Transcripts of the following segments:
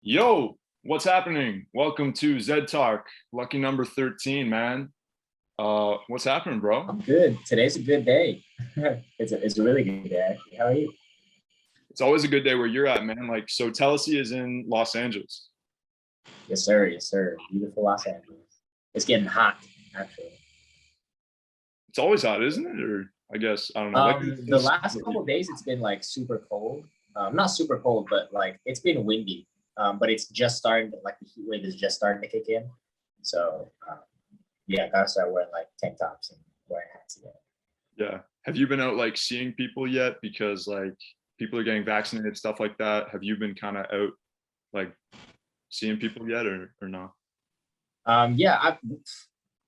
Yo, what's happening? Welcome to ZedTalk, lucky number 13, man. What's happening, bro? I'm good. Today's a good day. It's a really good day, actually. How are you? It's always a good day where you're at, man. So Tealousy is in Los Angeles. Yes, sir. Yes, sir. Beautiful Los Angeles. It's getting hot, actually. It's always hot, isn't it? Or I guess, I don't know. The last couple of days, it's been like super cold. Not super cold, but like it's been windy. But it's just starting to, like the heat wave is just starting to kick in. So yeah, gotta start wearing like tank tops and wearing hats again. Yeah. Have you been out like seeing people yet? Because like people are getting vaccinated, stuff like that. Have you been kind of out like seeing people yet or not? Yeah,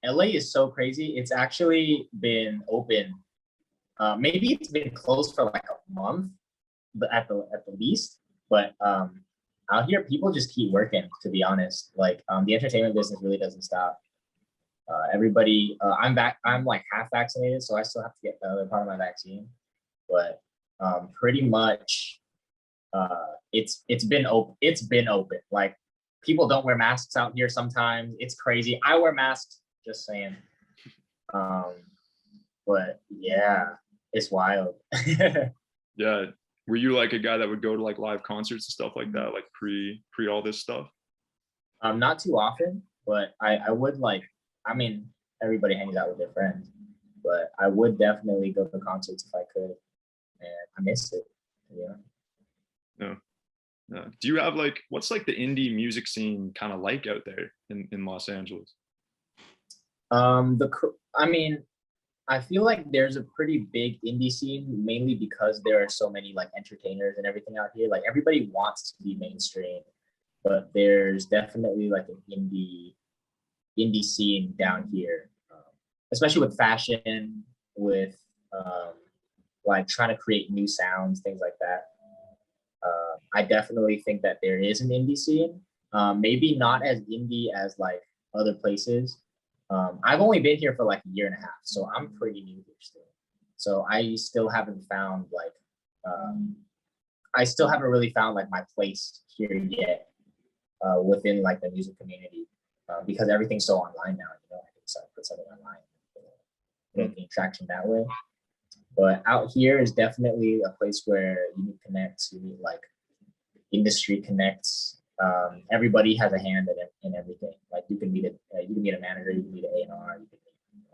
LA is so crazy. It's actually been open. Maybe it's been closed for like a month, but at the least. But out here, people just keep working. To be honest, like the entertainment business really doesn't stop. Everybody, I'm back. I'm like half vaccinated, so I still have to get the other part of my vaccine. But pretty much, it's been open. It's been open. Like people don't wear masks out here sometimes. It's crazy. I wear masks. Just saying. Um, but yeah, it's wild. Yeah. Were you like a guy that would go to like live concerts and stuff like that, like pre all this stuff? Not too often, but I would like. I mean, everybody hangs out with their friends, but I would definitely go to concerts if I could, and I miss it. Yeah. No. Do you have like what's like the indie music scene kind of like out there in Los Angeles? I mean, I feel like there's a pretty big indie scene, mainly because there are so many like entertainers and everything out here. Like everybody wants to be mainstream, but there's definitely like an indie scene down here, especially with fashion, with um, like trying to create new sounds, things like that. I definitely think that there is an indie scene. Maybe not as indie as like other places. I've only been here for like a year and a half, so I'm pretty new here still. So I still haven't found like I still haven't really found like my place here yet within like the music community because everything's so online now. You know, I can start put something online, making traction that way. But out here is definitely a place where you meet connects, you meet like industry connects. Everybody has a hand in everything. Like you can meet a manager, you can meet an A&R, you can meet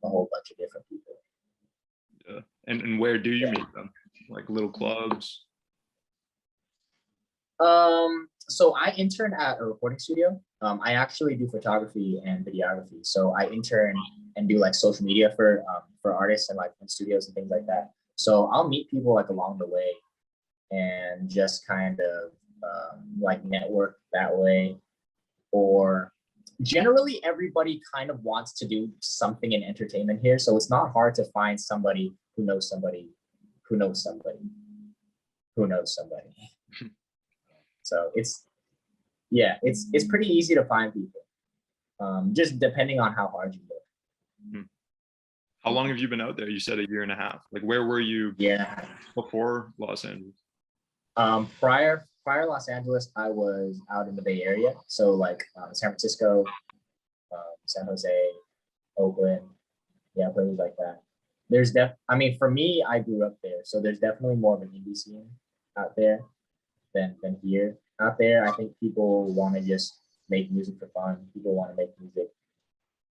a whole bunch of different people. Yeah. And where do you meet them? Like little clubs? So I intern at a recording studio. I actually do photography and videography. So I intern and do like social media for artists and like in studios and things like that. So I'll meet people like along the way and just kind of like network that way. Or generally, everybody kind of wants to do something in entertainment here, so it's not hard to find somebody who knows somebody who knows somebody who knows somebody. So it's pretty easy to find people, just depending on how hard you work. Hmm. How long have you been out there? You said a year and a half. Like where were you Yeah. before Los Angeles? Prior Los Angeles, I was out in the Bay Area, so like San Francisco, San Jose, Oakland, yeah, places like that. I mean, for me, I grew up there, so there's definitely more of an indie scene out there than here. Out there, I think people want to just make music for fun. People want to make music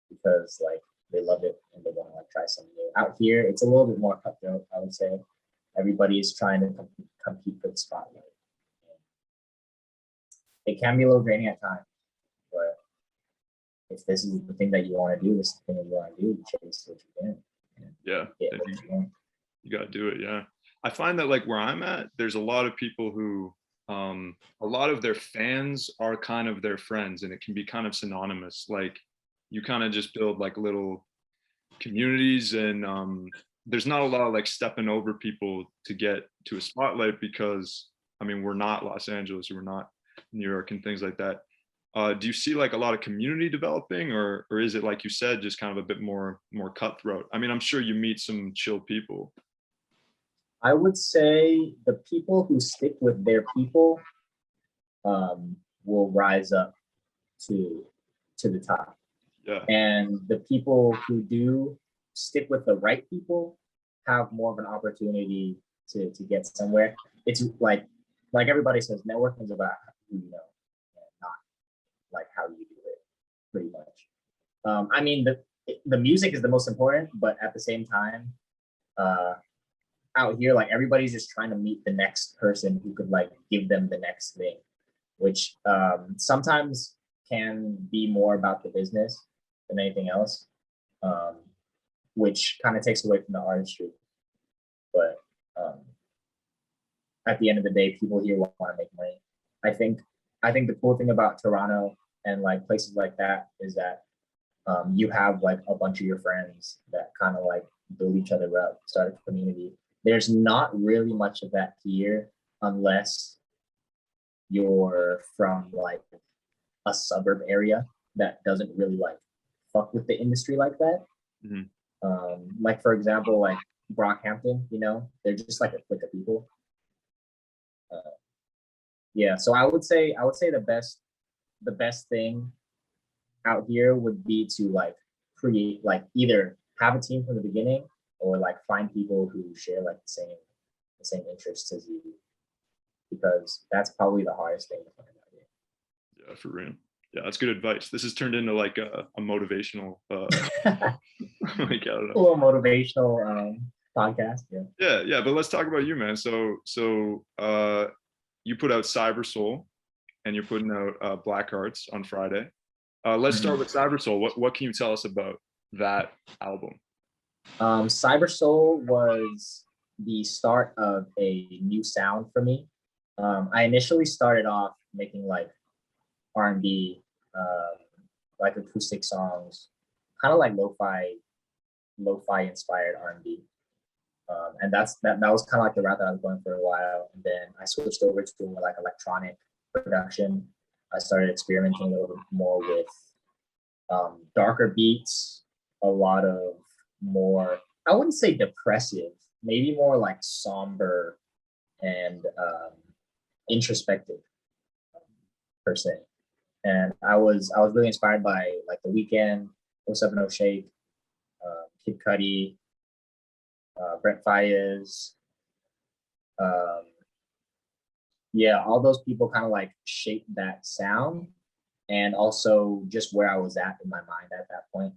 because like they love it and they want to like try something new. Out here, it's a little bit more cutthroat, I would say. Everybody is trying to compete for the spotlight. It can be a little draining at times, but if this is the thing that you want to do, this is the thing that you want to do, you chase what you can. Yeah. Get what you want. You got to do it. Yeah. I find that like where I'm at, there's a lot of people who, a lot of their fans are kind of their friends and it can be kind of synonymous. Like you kind of just build like little communities and there's not a lot of like stepping over people to get to a spotlight because I mean, we're not Los Angeles, we're not New York and things like that. Do you see like a lot of community developing or is it like you said, just kind of a bit more cutthroat? I mean, I'm sure you meet some chill people. I would say the people who stick with their people will rise up to the top. Yeah. And the people who do stick with the right people have more of an opportunity to get somewhere. It's like everybody says, networking is about who you know and not like how you do it, pretty much. I mean, the music is the most important, but at the same time, uh, out here, like everybody's just trying to meet the next person who could like give them the next thing, which sometimes can be more about the business than anything else, um, which kind of takes away from the artistry. But um, at the end of the day, people here want to make money. I think I think the cool thing about Toronto and like places like that is that you have like a bunch of your friends that kind of like build each other up, start a community. There's not really much of that here unless you're from like a suburb area that doesn't really like fuck with the industry like that. Mhm. Like for example, like Brockhampton, you know, they're just like a clique of people. Uh, yeah, so I would say the best thing out here would be to like create like either have a team from the beginning or like find people who share like the same interests as you, because that's probably the hardest thing to find out here. Yeah, for real. Yeah, that's good advice. This has turned into like a motivational like I don't A know. little motivational podcast. Yeah. Yeah, but let's talk about you, man. So you put out Cyber Soul and you're putting out Black Hearts on Friday. Let's start Mhm. with Cyber Soul. What can you tell us about that album? Cyber Soul was the start of a new sound for me. I initially started off making like R&B, like acoustic songs, kind of like lo-fi inspired R&B. And that was kind of like the route that I was going for a while. And then I switched over to more like electronic production. I started experimenting a little bit more with darker beats, a lot of more, I wouldn't say depressive, maybe more like somber and introspective per se. And I was really inspired by like The Weeknd, 070 Shake, Kid Cudi, Brent Fayez, um, yeah, all those people kind of like shaped that sound, and also just where I was at in my mind at that point.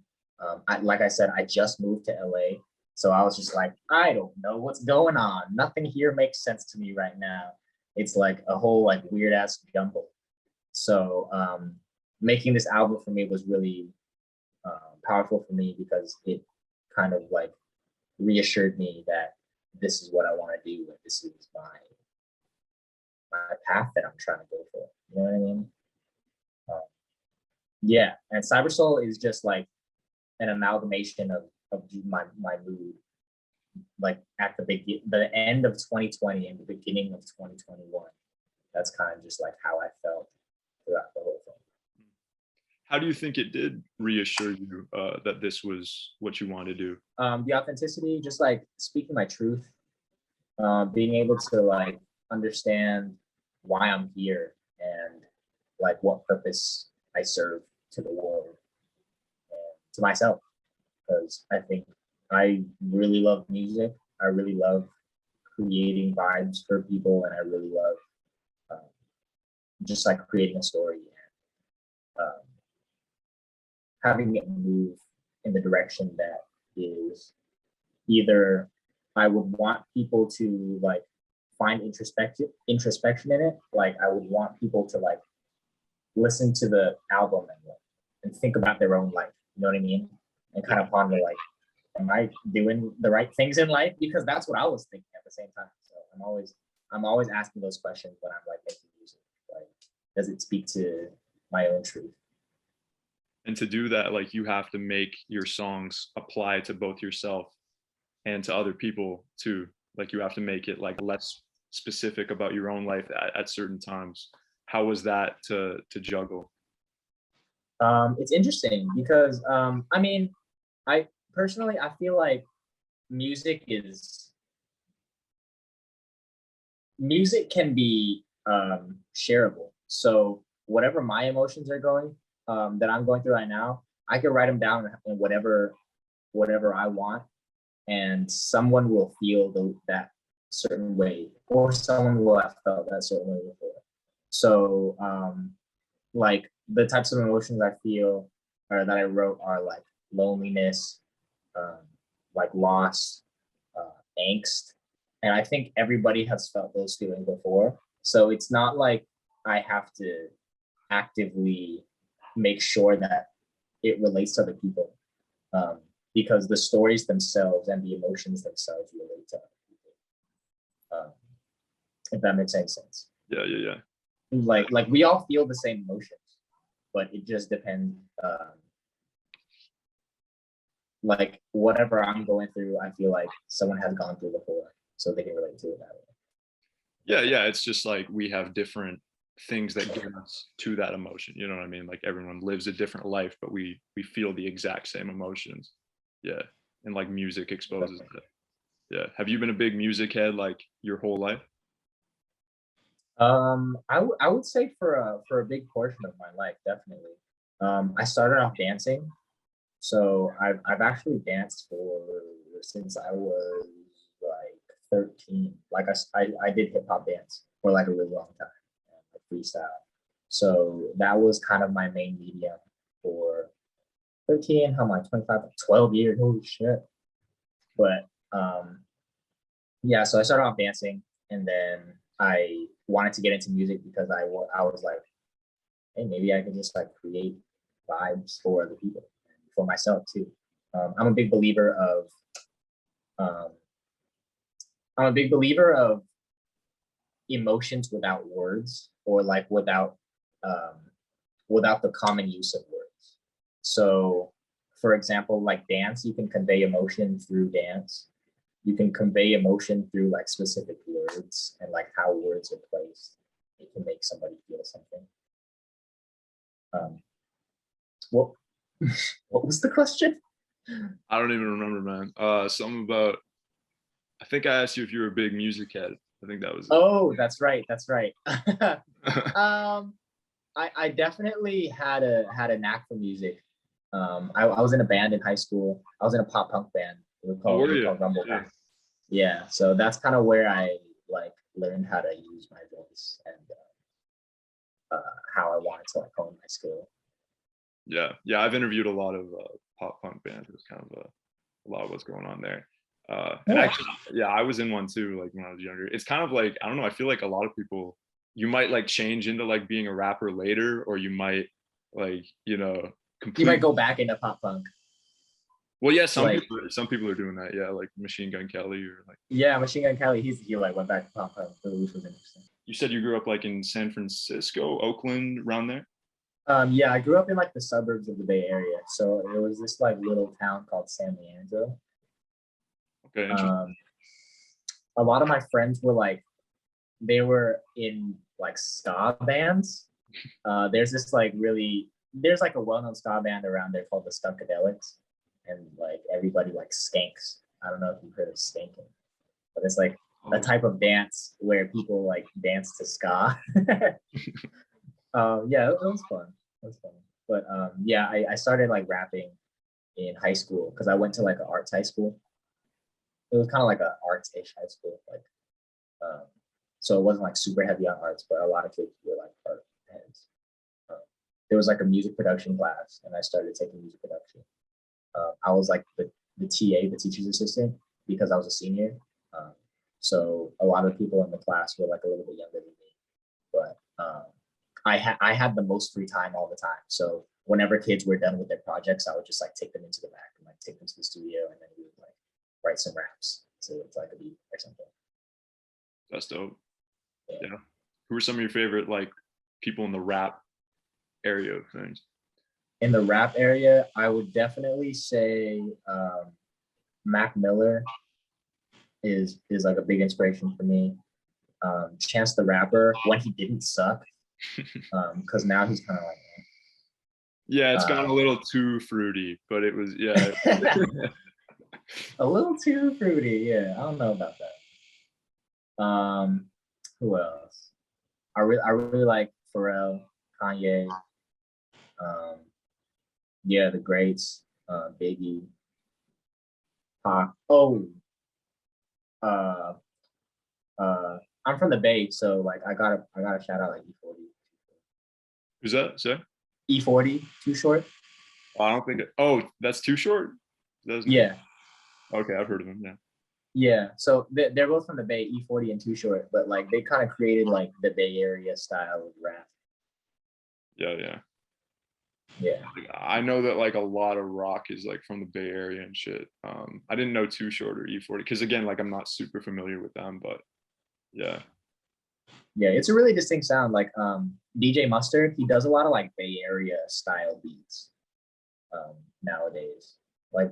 Like I said, I just moved to LA, so I was just like, I don't know what's going on. Nothing here makes sense to me right now. It's like a whole like weird ass jumble. So making this album for me was really powerful for me because it kind of like reassured me that this is what I want to do and this is my path that I'm trying to go for. You know what I mean? Um, yeah, and Cyber Soul is just like an amalgamation of my mood, like at the end of 2020 and the beginning of 2021. That's kind of just like how I felt throughout the whole thing. How do you think it did reassure you that this was what you wanted to do? The authenticity, just like speaking my truth, being able to like understand why I'm here and like what purpose I serve to the world and to myself. Because I think I really love music. I really love creating vibes for people, and I really love um, just like creating a story and having it move in the direction that is either I would want people to like find introspection in it. Like I would want people to like listen to the album and think about their own life. You know what I mean? And kind of ponder like, am I doing the right things in life? Because that's what I was thinking at the same time. So I'm always asking those questions when I'm like making music. Like, does it speak to my own truth? And to do that, like you have to make your songs apply to both yourself and to other people too. Like you have to make it like less specific about your own life at certain times. How was that to juggle? It's interesting because I mean, I personally I feel like music is music can be shareable. So whatever my emotions are going, that I'm going through right now, I can write them down in whatever I want, and someone will feel that certain way, or someone will have felt that certain way before. So like the types of emotions I feel or that I wrote are like loneliness, um, like loss, angst, and I think everybody has felt those feelings before. So it's not like I have to actively make sure that it relates to other people, um, because the stories themselves and the emotions themselves relate to other people. If that makes any sense. Yeah. Like we all feel the same emotions, but it just depends. Like whatever I'm going through, I feel like someone has gone through before, so they can relate to it that way. Yeah. It's just like we have different things that get us to that emotion. You know what I mean? Like everyone lives a different life, but we feel the exact same emotions. Yeah. And like music exposes that. Yeah. Have you been a big music head like your whole life? I would say for a big portion of my life, definitely. I started off dancing, so I've actually danced for since I was like 13. Like I did hip hop dance for like a really long time, like freestyle. So that was kind of my main medium for 13. How am I? 25, 12 years. Holy shit! But yeah, so I started off dancing, and then I wanted to get into music because I was like, hey, maybe I can just like create vibes for other people and for myself too. I'm a big believer of um, I'm a big believer of emotions without words, or like um, without the common use of words. So, for example, like dance, you can convey emotion through dance. You can convey emotion through like specific words and like how words are placed. It can make somebody feel something. Um, what what was the question? I don't even remember, man. Something about, I think I asked you if you were a big music head. I think that was it. Oh, that's right. That's right. um, I definitely had a knack for music. I was in a band in high school. I was in a pop punk band. Oh, were We were you? called Rumble Yeah. Pack. Yeah, so that's kind of where I like learned how to use my voice and how I wanted to like hone my skill. Yeah. I've interviewed a lot of pop punk bands. It's kind of a lot of what's going on there. And Yeah, actually, yeah, I was in one too, like when I was younger. It's kind of like, I don't know, I feel like a lot of people, you might like change into like being a rapper later, or you might like, you might completely. go back into pop punk. Well, yeah, Like, some people are doing that. Yeah, like Machine Gun Kelly, or like, yeah, Machine Gun Kelly, he like went back to pop punk, which was interesting. you said you grew up like in San Francisco, Oakland, around there. Yeah, I grew up in like the suburbs of the Bay Area, so it was this like little town called San Leandro. Okay, interesting. Um, a lot of my friends were like they were in like ska bands. There's like a well-known ska band around there called the Skunkadelics, and like everybody like skanks. I don't know if you've heard of skanking, but it's like a Oh, type of dance where people like dance to ska. Yeah, it was fun. It was fun. But yeah, I started like rapping in high school because I went to like an arts high school. It was kind of like an arts-ish high school, like um, so it wasn't like super heavy on arts, but a lot of kids were like art heads. There was like a music production class, and I started taking music production. I was like the TA, the teacher's assistant, because I was a senior. Um, so a lot of people in the class were like a little bit younger than me, but I had the most free time all the time. So whenever kids were done with their projects, I would just like take them into the back and like take them to the studio, and then we would like write some raps to like a beat or something. that's dope. Yeah. Yeah. Who are some of your favorite like people in the rap area of things? In the rap area, I would definitely say Mac Miller is like a big inspiration for me. Chance the Rapper when he didn't suck, because now he's kind of like Yeah, it's gone a um, little too fruity, but it was, yeah. a little too fruity. Yeah, I don't know about that. Who else? I really like Pharrell, Kanye, um, yeah, the greats, Biggie, Pac. Oh, uh, I'm from the Bay, so like I gotta shout out like E40. Who's that? Say? E40, Too Short. I don't think. Oh, that's Too Short. That's name. Yeah, Okay, I've heard of him. Yeah. yeah. So they're both from the Bay, E40 and Too Short, but like they kind of created like the Bay Area style of rap. Yeah, yeah. Yeah. Like, I know that like a lot of rock is like from the Bay Area and shit. I didn't know Too Short or E40 because again, like I'm not super familiar with them, but yeah. Yeah, it's a really distinct sound. Like DJ Mustard, he does a lot of like Bay Area style beats nowadays. Like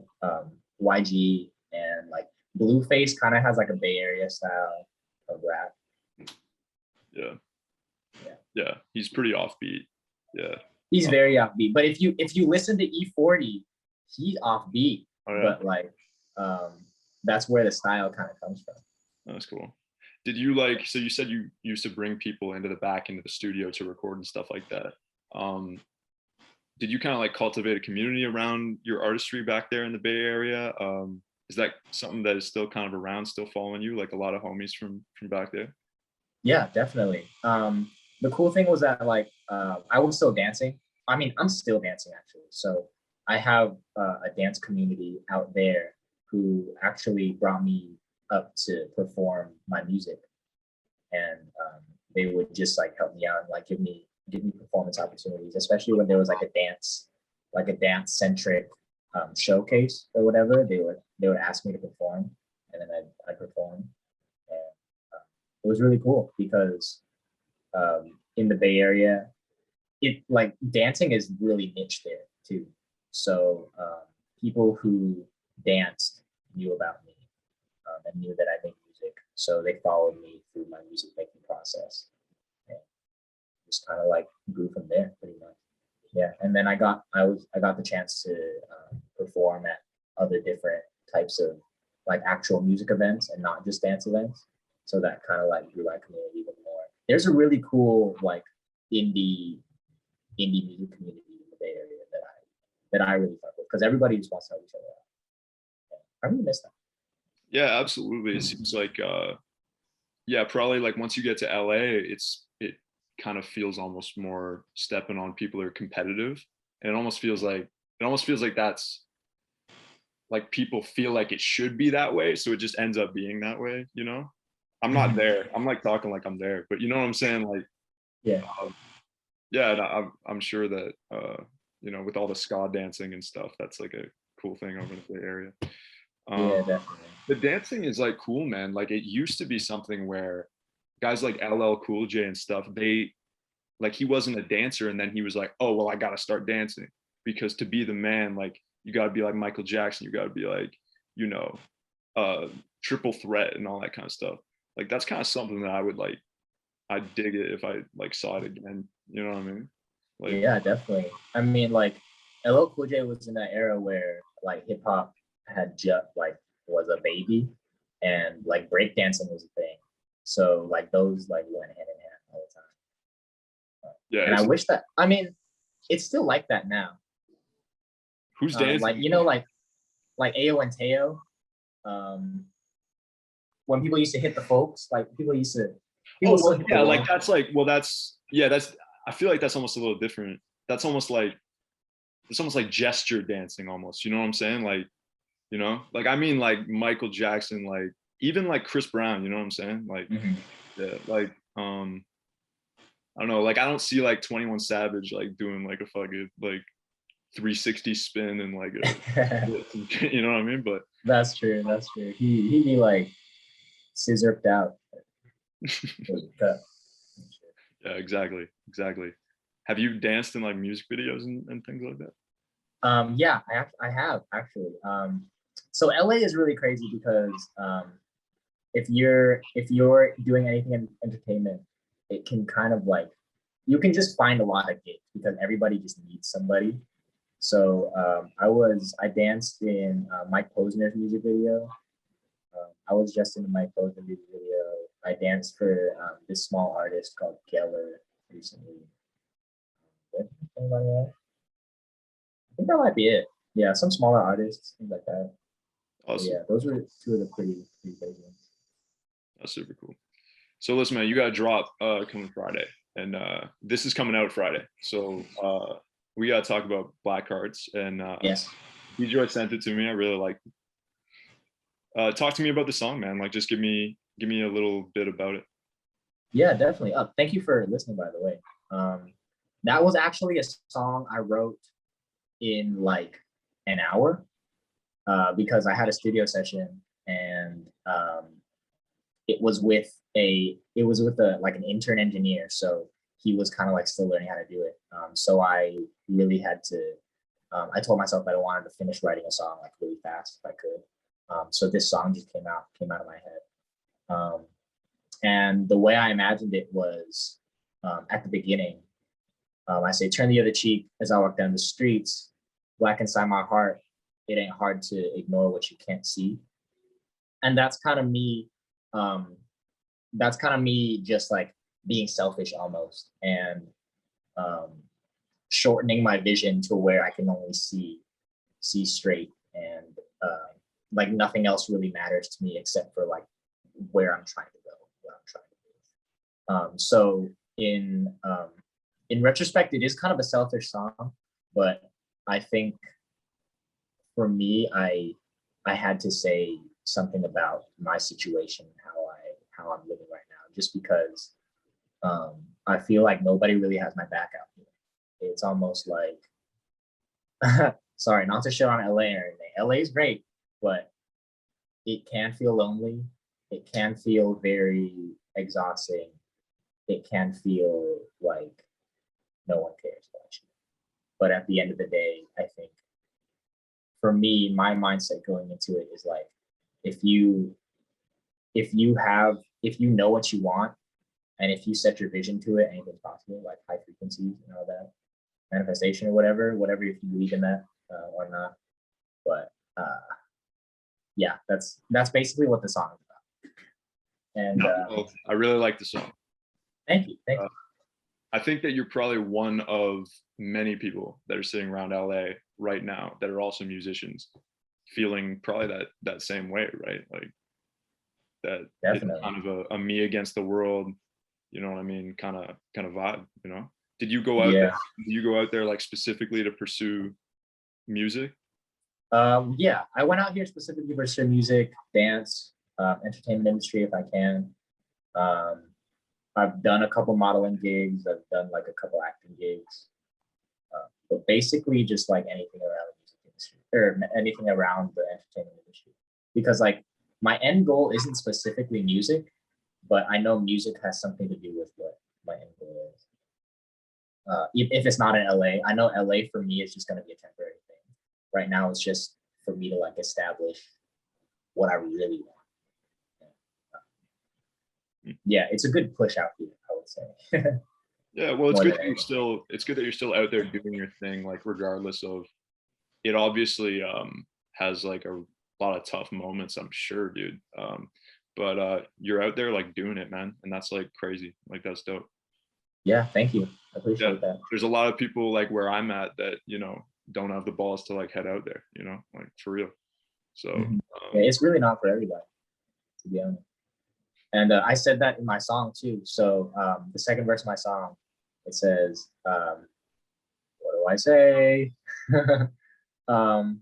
YG and like Blueface kind of has like a Bay Area style of rap. Yeah. Yeah. Yeah. He's pretty offbeat. Yeah. He's very offbeat. But if you listen to E40, he's offbeat. Oh, yeah. But like that's where the style kind of comes from. That's cool. Did you like, so you said you used to bring people into the studio to record and stuff like that. Did you kind of like cultivate a community around your artistry back there in the Bay Area? Is that something that is still kind of around, still following you, like a lot of homies from back there? Yeah, definitely. The cool thing was that like I was still dancing. I mean, I'm still dancing actually. So I have a dance community out there who actually brought me up to perform my music, and they would just like help me out and like give me performance opportunities, especially when there was like a dance centric showcase or whatever. They would ask me to perform, and then I'd perform, and it was really cool because in the Bay Area, it like dancing is really niche there too. So people who danced knew about me and knew that I made music, so they followed me through my music making process, and just kind of like grew from there, pretty much. Yeah, and then I got the chance to perform at other different types of like actual music events and not just dance events. So that kind of like grew my community even more. There's a really cool like indie music community in the Bay Area that I really fuck with because everybody just wants to help each other out. Yeah, I really miss that. Yeah, absolutely. It seems like yeah, probably like once you get to LA, it kind of feels almost more stepping on people who are competitive. And it almost feels like that's like people feel like it should be that way. So it just ends up being that way, you know? I'm not there. I'm like talking like I'm there, but you know what I'm saying? Like, Yeah. Yeah, and I'm sure that you know, with all the ska dancing and stuff, that's like a cool thing over in the Bay Area. Yeah, Um, definitely. the dancing is like cool, man. Like it used to be something where guys like LL Cool J and stuff, they like he wasn't a dancer, and then he was like, oh well, I gotta start dancing because to be the man, like you gotta be like Michael Jackson, you gotta be like, you know, triple threat and all that kind of stuff. Like that's kind of something that I would like. I'd dig it if I like saw it again. You know what I mean? Like, Yeah, definitely. I mean, like LL Cool J was in that era where like hip hop had just like was a baby, and like breakdancing was a thing. So like those like went hand in hand all the time. yeah, And I wish that I mean, it's still like that now. who's Like dancing? you know, like Ao and Teo. When people used to hit the folks, like Oh people still well, hit the yeah, like wall. that's like, well, that's yeah, that's. I feel like that's almost a little different. That's almost like it's almost like gesture dancing, almost. You know what I'm saying? Like, you know, like I mean, like Michael Jackson, like even like Chris Brown. You know what I'm saying? Like, Mhm. yeah, like I don't know, like I don't see like 21 Savage like doing like a fucking like 360 spin and like a you know what I mean? But That's true. That's true. He'd be like scissored out. yeah, exactly, exactly. Have you danced in like music videos and things like that? Yeah, I have actually. So LA is really crazy because if you're doing anything in entertainment, it can kind of like you can just find a lot of gigs because everybody just needs somebody. So I danced in Mike Posner's music video. I was just in the Mike Posner music video. I danced for this small artist called Geller recently. Anybody else? I think that might be it. Yeah, some smaller artists, things like that. But Awesome. yeah, those were two of the pretty big ones. That's super cool. So listen, man, you got a drop coming Friday, and this is coming out Friday. So we got to talk about Black Hearts, and Yes. DJ sent it to me. I really like. Talk to me about the song, man. Like, just give me a little bit about it. Yeah, definitely. Thank you for listening, by the way. That was actually a song I wrote in like an hour because I had a studio session and it was with a like an intern engineer, so he was kind of like still learning how to do it. So I really had to. I told myself that I wanted to finish writing a song like really fast if I could. So this song just came out of my head. And the way I imagined it was at the beginning. I say, turn the other cheek as I walk down the streets. Black inside my heart. It ain't hard to ignore what you can't see. And that's kind of me. That's kind of me just like being selfish almost and um, shortening my vision to where I can only see straight and like nothing else really matters to me except for like where I'm trying to go, where I'm trying to move. So in retrospect, it is kind of a selfish song, but I think for me, I had to say something about my situation, how I'm living right now, just because I feel like nobody really has my back out here. It's almost like, sorry, not to shit on LA or anything. LA is great, but it can feel lonely. It can feel very exhausting. It can feel like no one cares about you. But at the end of the day, I think for me, my mindset going into it is like, if you if you know what you want and if you set your vision to it, anything's possible, like high frequencies and all that manifestation or whatever if you believe in that or not. But yeah, that's basically what the song is about. And Well, I really like the song. thank you. I think that you're probably one of many people that are sitting around LA right now that are also musicians, feeling probably that same way, right? Like that it's Definitely. kind of a me against the world, you know what I mean? Kind of vibe, you know? Did you go out there? Yeah. Did you go out there like specifically to pursue music? Yeah, I went out here specifically for music, dance, entertainment industry if I can. Um, I've done a couple modeling gigs. I've done like a couple acting gigs, but basically just like anything around the music industry or anything around the entertainment industry. Because like my end goal isn't specifically music, but I know music has something to do with what my end goal is. If it's not in LA, I know LA for me is just going to be a temporary thing. Right now, it's just for me to like establish what I really want. Yeah, it's a good push out here, I would say. Yeah, well, More than anything. it's good that you're still out there doing your thing, like regardless of it. Obviously, has like a lot of tough moments, I'm sure, dude. But you're out there like doing it, man, and that's like crazy. Like that's dope. Yeah, thank you. I Yeah, appreciate that. there's a lot of people like where I'm at that don't have the balls to like head out there, like for real. So Yeah, it's really not for everybody, to be honest. And I said that in my song too. So the second verse of my song, it says, what do I say? um,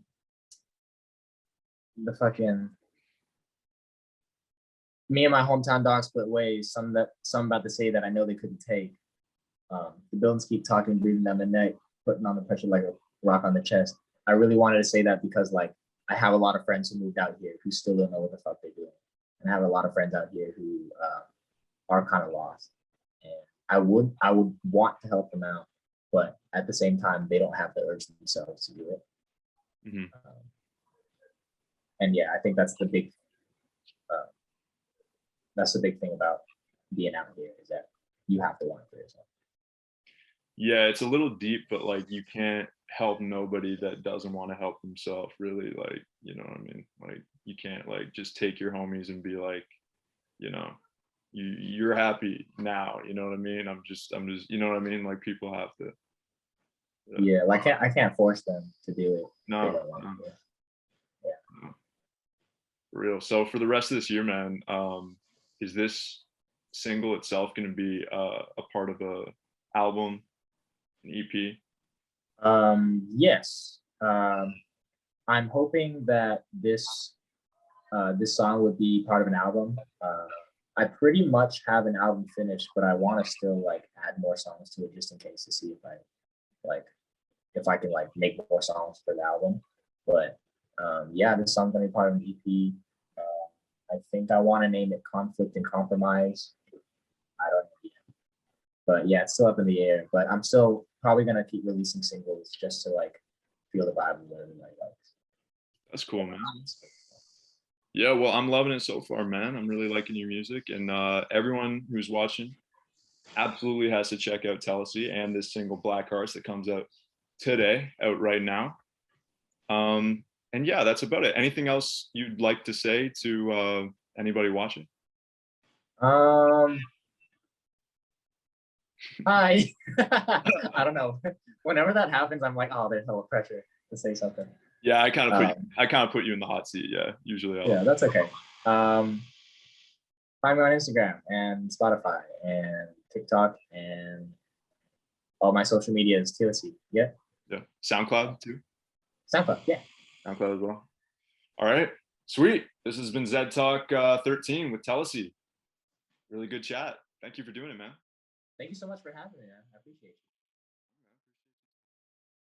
the fucking me and my hometown dog split ways. Some about to say that I know they couldn't take. The buildings keep talking, breathing down the neck, putting on the pressure like a rock on the chest. I really wanted to say that because like I have a lot of friends who moved out here who still don't know what the fuck they're doing, and I have a lot of friends out here who are kind of lost. And I would want to help them out, but at the same time, they don't have the urge themselves to do it. mhm. And yeah, I think uh, that's the big thing about being out here is that you have to want it for yourself. Yeah, it's a little deep, but like you can't help nobody that doesn't want to help themselves, really. Like, you know what I mean? Like you can't like just take your homies and be like, you know, you're happy now, you know what I mean? I'm just you know what I mean? Like people have to Yeah, like I can't force them to do it. They No, don't want no, to. Yeah. no, for real. So for the rest of this year, man, is this single itself going to be a part of a album, an EP? Yes. I'm hoping that this song would be part of an album. I pretty much have an album finished, but I want to still like add more songs to it just in case to see if I like if I can like make more songs for the album. But yeah, this song's gonna be part of an EP. I think I want to name it Conflict and Compromise. I don't know yet. But yeah, it's still up in the air. But I'm still probably gonna keep releasing singles just to like feel the vibe of what everybody likes. That's cool, man. Yeah, well, I'm loving it so far, man. I'm really liking your music, and everyone who's watching absolutely has to check out Tealousy and this single Black Hearts that comes out today, out right now. And yeah, that's about it. Anything else you'd like to say to anybody watching? Um, Hi. I don't know. Whenever that happens, I'm like, oh, there's no pressure to say something. Yeah, Um, I kind of put you in the hot seat. Yeah, usually yeah, that's okay. Um, Find me on Instagram and Spotify and TikTok and all my social media is Tealousy. Yeah. yeah, SoundCloud too. SoundCloud. Yeah. SoundCloud as well. All right, sweet. This has been ZedTalk 13 with Tealousy. Really good chat. Thank you for doing it, man. Thank you so much for having me, man. I appreciate you.